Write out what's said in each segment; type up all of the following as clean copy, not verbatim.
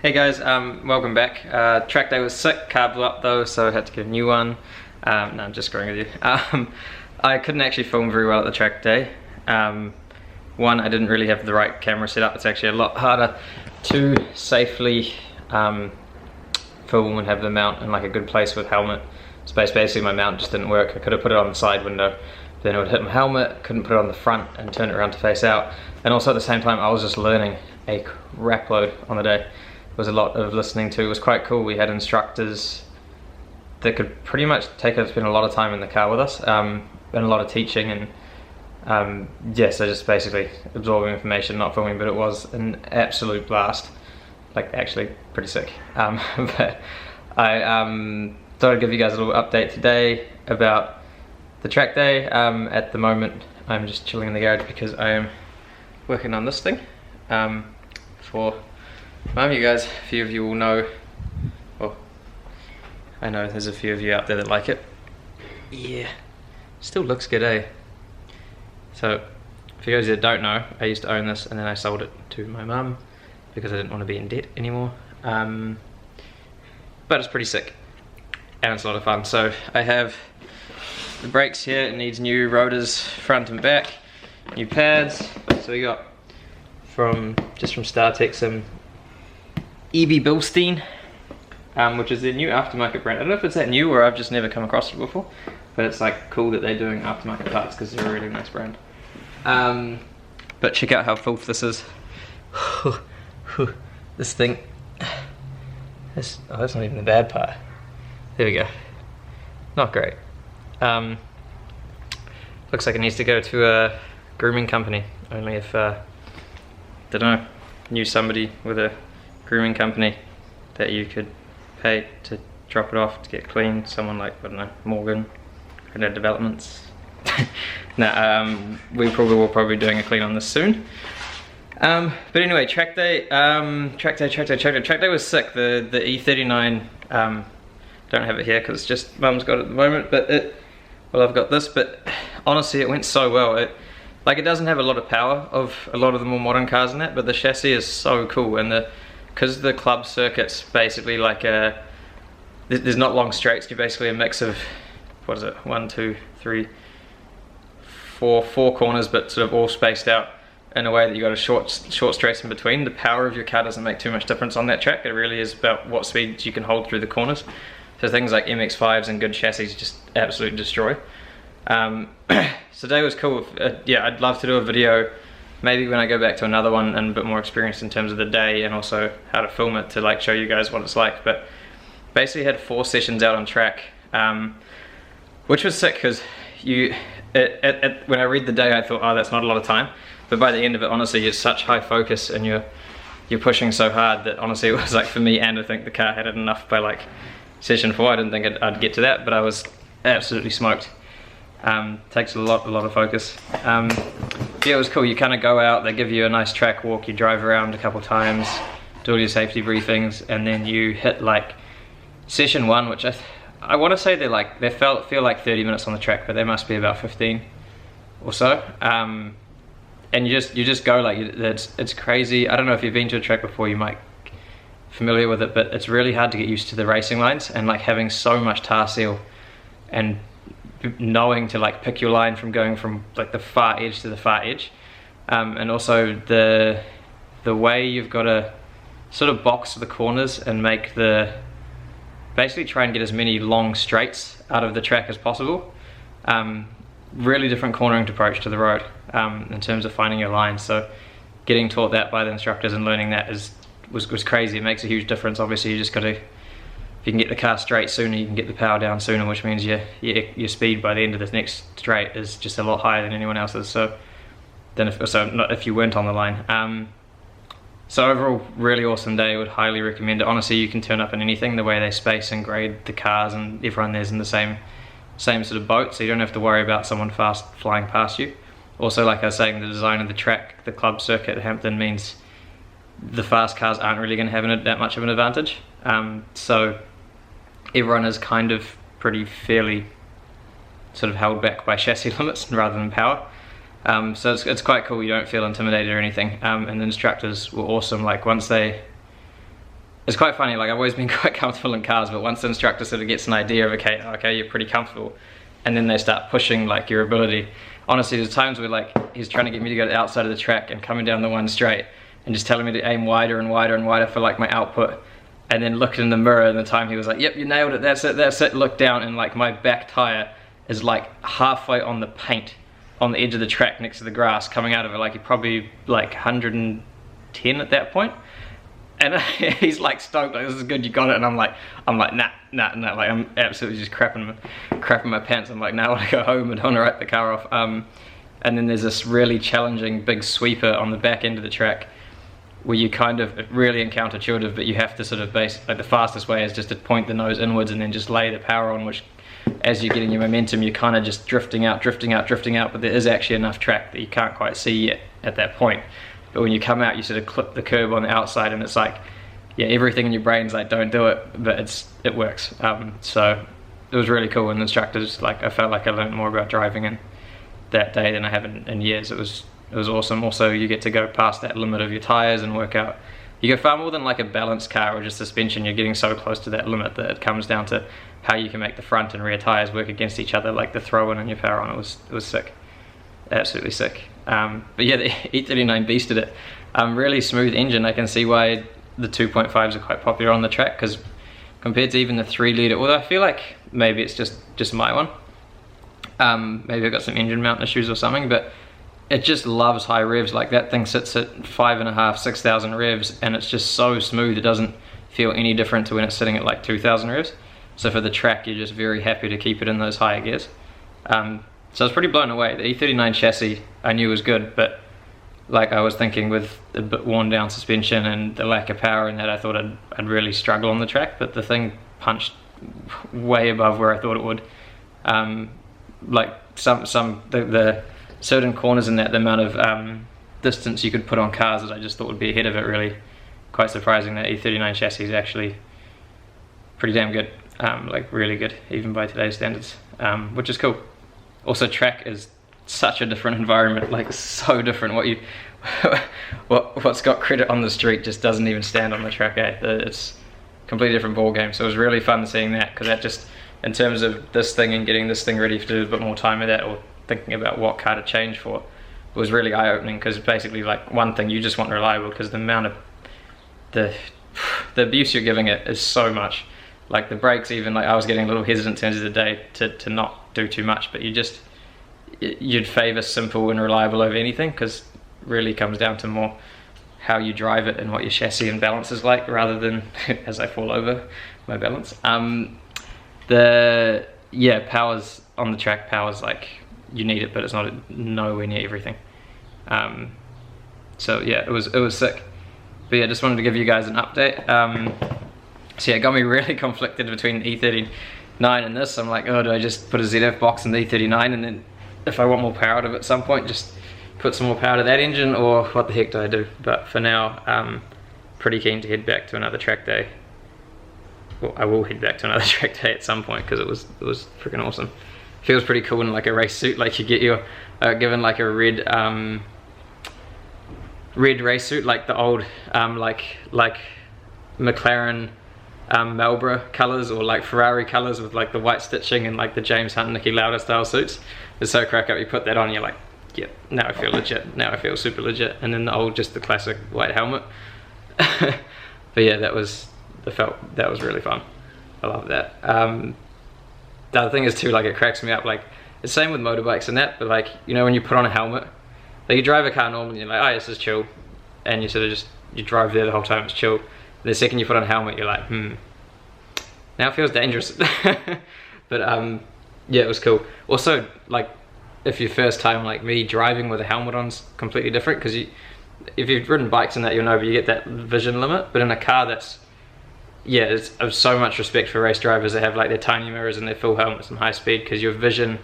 Hey guys, welcome back. Track day was sick, car blew up though, so I had to get a new one. No, I'm just screwing with you. I couldn't actually film very well at the track day. One, I didn't really have the right camera set up. It's actually a lot harder to safely film and have the mount in like a good place with helmet space. Basically my mount just didn't work. I could have put it on the side window, then it would hit my helmet, couldn't put it on the front and turn it around to face out. And also at the same time I was just learning a crap load on the day. There was a lot of listening to. It was quite cool. We had instructors that could pretty much spend a lot of time in the car with us, and a lot of teaching, and yeah, so just basically absorbing information, not filming, but it was an absolute blast. Like actually pretty sick. But I thought I'd give you guys a little update today about the track day. At the moment I'm just chilling in the garage because I am working on this thing for you guys. A few of you will know, well, I know there's a few of you out there that like it. Yeah, still looks good, eh? So for those that don't know, I used to own this and then I sold it to my mum because I didn't want to be in debt anymore. But it's pretty sick and it's a lot of fun. So I have the brakes here. It needs new rotors front and back, new pads. So we got just from StarTech some EB Bilstein, which is their new aftermarket brand. I don't know if it's that new or I've just never come across it before, but it's like cool that they're doing aftermarket parts because they're a really nice brand. But check out how filth this is. This thing, that's not even the bad part. There we go. Not great. Looks like it needs to go to a grooming company. Only if, don't know, knew somebody with a grooming company that you could pay to drop it off to get cleaned. Someone like, I don't know, Morgan, Granddad Developments. We will probably be doing a clean on this soon. But anyway, track day was sick. The E39, don't have it here because it's just mum's got it at the moment, but well, I've got this, but honestly it went so well. It doesn't have a lot of power of a lot of the more modern cars in that, but the chassis is so cool, and because the club circuit's basically like there's not long straights. You're basically a mix of, what is it, 1, 2, 3, 4 corners, but sort of all spaced out in a way that you got a short straights in between. The power of your car doesn't make too much difference on that track. It really is about what speeds you can hold through the corners. So things like MX-5s and good chassis just absolutely destroy. So today was cool. Yeah, I'd love to do a video maybe when I go back to another one and a bit more experience in terms of the day and also how to film it to like show you guys what it's like. But basically had 4 sessions out on track, which was sick because when I read the day I thought, oh, that's not a lot of time, but by the end of it, honestly, you're such high focus and you're pushing so hard that honestly it was like, for me, and I think the car had it enough by like session 4. I didn't think I'd get to that, but I was absolutely smoked. Takes a lot of focus. Yeah, it was cool. You kind of go out, they give you a nice track walk, you drive around a couple times, do all your safety briefings, and then you hit like session 1, which I want to say feel like 30 minutes on the track, but they must be about 15 or so. And you just go like, it's crazy. I don't know if you've been to a track before, you might be familiar with it, but it's really hard to get used to the racing lines and like having so much tar seal and knowing to like pick your line from going from like the far edge to the far edge, and also the way you've got to sort of box the corners and basically try and get as many long straights out of the track as possible. Really different cornering approach to the road in terms of finding your line. So getting taught that by the instructors and learning that was crazy. It makes a huge difference. Obviously you just got to, if you can get the car straight sooner, you can get the power down sooner, which means your speed by the end of this next straight is just a lot higher than anyone else's. So not if you weren't on the line. So overall, really awesome day. Would highly recommend it. Honestly, you can turn up in anything. The way they space and grade the cars, and everyone there's in the same sort of boat, so you don't have to worry about someone fast flying past you. Also, like I was saying, the design of the track, the club circuit at Hampton, means the fast cars aren't really going to have that much of an advantage. So everyone is kind of pretty fairly sort of held back by chassis limits rather than power. So it's quite cool. You don't feel intimidated or anything. And the instructors were awesome. Like once they it's quite funny, like I've always been quite comfortable in cars, but once the instructor sort of gets an idea of, okay, you're pretty comfortable, and then they start pushing like your ability. Honestly, there's times where like he's trying to get me to go to the outside of the track and coming down the one straight and just telling me to aim wider and wider and wider for like my output, and then looking in the mirror and the time he was like, yep, you nailed it, that's it, look down, and like my back tire is like halfway on the paint on the edge of the track next to the grass coming out of it, like he probably like 110 at that point. And he's like stoked, like this is good, you got it. And I'm like nah, like I'm absolutely just crapping my pants. I'm like, now I want to go home and I want to write the car off. And then there's this really challenging big sweeper on the back end of the track where you kind of really counterintuitive, but you have to sort of like the fastest way is just to point the nose inwards and then just lay the power on, which as you're getting your momentum, you're kind of just drifting out, but there is actually enough track that you can't quite see yet at that point. But when you come out, you sort of clip the curb on the outside, and it's like, yeah, everything in your brain's like, don't do it, but it works. So it was really cool, and the instructors, like, I felt like I learned more about driving in that day than I have in years. It was awesome. Also, you get to go past that limit of your tires and work out. You go far more than like a balanced car or just suspension. You're getting so close to that limit that it comes down to how you can make the front and rear tires work against each other, like the throw-in and your power on. It was sick, absolutely sick. But yeah, the E39 beasted it. Really smooth engine. I can see why the 2.5s are quite popular on the track, because compared to even the 3-litre, although I feel like maybe it's just my one, maybe I've got some engine mount issues or something, but it just loves high revs. Like that thing sits at 5.5, 6,000 revs, and it's just so smooth. It doesn't feel any different to when it's sitting at like 2,000 revs. So for the track, you're just very happy to keep it in those higher gears. So I was pretty blown away. The E39 chassis I knew was good, but like I was thinking with a bit worn down suspension and the lack of power in that, I thought I'd really struggle on the track, but the thing punched way above where I thought it would. Like the certain corners in that, the amount of distance you could put on cars that I just thought would be ahead of it, really quite surprising. That E39 chassis is actually pretty damn good, like really good, even by today's standards, which is cool. Also, track is such a different environment, like so different. What's got credit on the street just doesn't even stand on the track, eh? It's a completely different ball game. So it was really fun seeing that, because that just, in terms of this thing and getting this thing ready to do a bit more time with that, or thinking about what car to change for, it was really eye-opening. Because basically, like, one thing, you just want reliable, because the amount of the abuse you're giving it is so much. Like the brakes, even, like I was getting a little hesitant towards the day to not do too much, but you'd favor simple and reliable over anything, because it really comes down to more how you drive it and what your chassis and balance is like, rather than as I fall over my balance. Power's on the track. Power's like, you need it, but it's nowhere near everything. So yeah, it was sick. But yeah, just wanted to give you guys an update. So yeah, it got me really conflicted between the E39 and this. I'm like, oh, do I just put a ZF box in the E39, and then if I want more power out of it at some point, just put some more power to that engine, or what the heck do I do? But for now, I'm pretty keen to head back to another track day. Well, I will head back to another track day at some point, because it was freaking awesome. Feels pretty cool in like a race suit, like you get your given like a red race suit, like the old like McLaren Marlboro colours, or like Ferrari colours with like the white stitching and like the James Hunt, Niki Lauda style suits. It's so crack up. You put that on, you're like, yeah, now I feel legit. Now I feel super legit. And then just the classic white helmet. But yeah, that was really fun. I love that. The other thing is too, like, it cracks me up. Like, it's the same with motorbikes and that, but like, you know, when you put on a helmet, like you drive a car normally, you're like, oh, this is chill, and you sort of you drive there the whole time, it's chill. The second you put on a helmet, you're like, now it feels dangerous. But yeah, it was cool. Also, like, if your first time like me driving with a helmet on is completely different, because if you've ridden bikes and that, you'll know, but you get that vision limit. But in a car, that's, yeah, it's of so much respect for race drivers that have like their tiny mirrors and their full helmets and high speed, because your vision,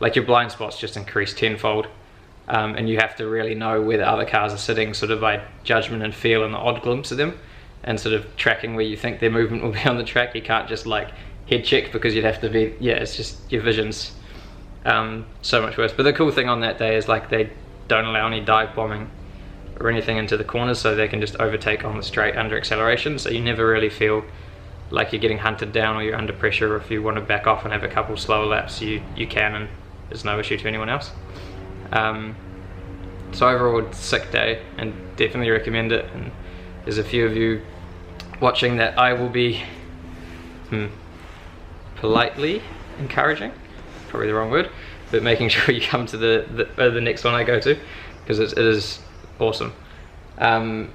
like your blind spots just increase tenfold. And you have to really know where the other cars are sitting, sort of by judgment and feel and the odd glimpse of them, and sort of tracking where you think their movement will be on the track. You can't just like head check, because you'd have to be, yeah, it's just your vision's so much worse. But the cool thing on that day is like they don't allow any dive bombing or anything into the corners, so they can just overtake on the straight under acceleration, so you never really feel like you're getting hunted down or you're under pressure. Or if you want to back off and have a couple slower laps, you can, and there's no issue to anyone else. So overall, sick day, and definitely recommend it. And there's a few of you watching that I will be politely encouraging, probably the wrong word, but making sure you come to the next one I go to, because it is awesome. But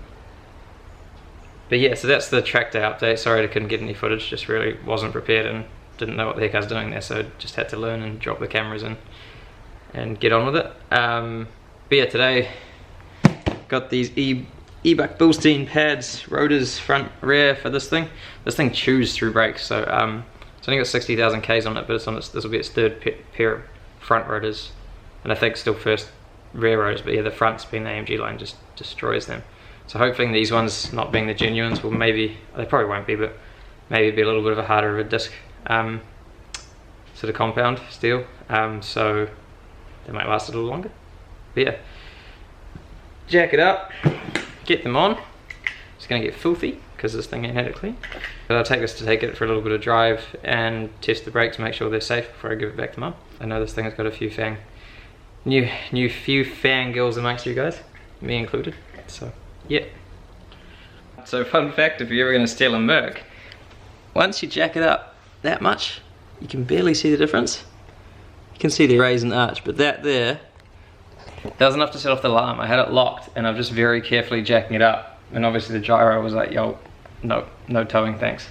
yeah, so that's the track day update. Sorry I couldn't get any footage, just really wasn't prepared and didn't know what the heck I was doing there, so just had to learn and drop the cameras in and get on with it. But yeah, today got these E-Buck Bilstein pads, rotors, front, rear for this thing. This thing chews through brakes, so it's only got 60,000 Ks on it, but this will be its third pair of front rotors, and I think still first rear rotors, but yeah, the front's being the AMG line just destroys them. So hopefully these ones, not being the genuines, will maybe, they probably won't be, but maybe be a little bit of a harder of a disc sort of compound steel, so they might last a little longer. But yeah, jack it up, get them on. It's gonna get filthy because this thing ain't had it clean. But I'll take it for a little bit of drive and test the brakes, make sure they're safe before I give it back to Mum. I know this thing has got a few new fangirls amongst you guys, me included. So yeah. So fun fact, if you're ever gonna steal a Merc, once you jack it up that much, you can barely see the difference. You can see the raise and arch, but that was enough to set off the alarm. I had it locked and I'm just very carefully jacking it up, and obviously the gyro was like, yo, no towing, thanks.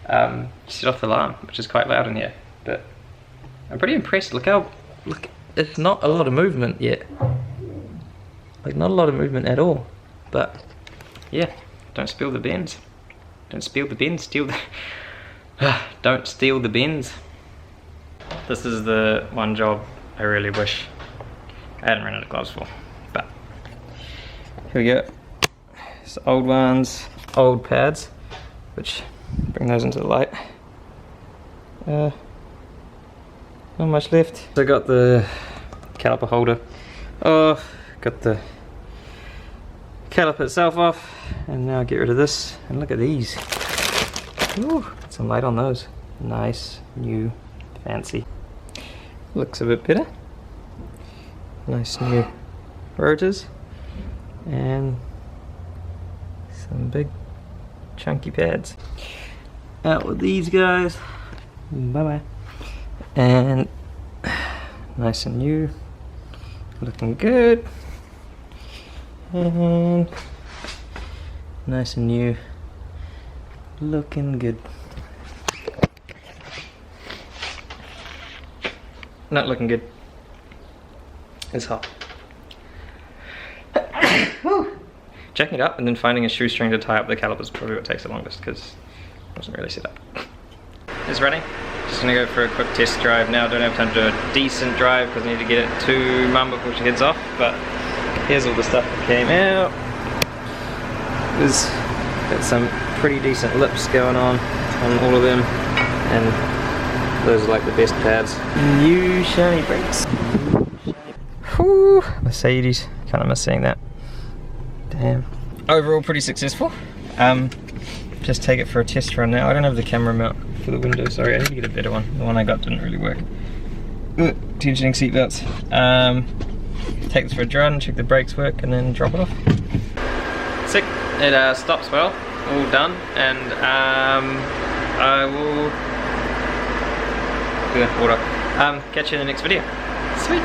Set off the alarm, which is quite loud in here, but I'm pretty impressed. Look, it's not a lot of movement yet. Like, not a lot of movement at all. But yeah, don't spill the bends. Don't spill the bends, steal the don't steal the bends. This is the one job I really wish I hadn't run out of gloves for. But here we go. It's old ones, old pads, which bring those into the light. Not much left. So I got the caliper holder off, got the caliper itself off, and now get rid of this. And look at these. Ooh, put some light on those. Nice, new, fancy. Looks a bit better. Nice new rotors and some big chunky pads. Out with these guys. Bye bye. And nice and new, looking good. And nice and new, looking good. Not looking good. It's hot. Jacking it up and then finding a shoestring to tie up the calipers is probably what takes the longest, because it wasn't really set up. It's running. Just gonna go for a quick test drive now. Don't have time to do a decent drive because I need to get it to Mum before she heads off, but here's all the stuff that came out. There's got some pretty decent lips going on all of them, and those are like the best pads. New shiny brakes. Whew, Mercedes, kind of miss seeing that. Damn. Overall pretty successful. Just take it for a test run now. I don't have the camera mount for the window, sorry, I need to get a better one. The one I got didn't really work. Tensioning seatbelts. Take this for a run, check the brakes work, and then drop it off. Sick. It stops well, all done, and I will do that water. Catch you in the next video. Sweet.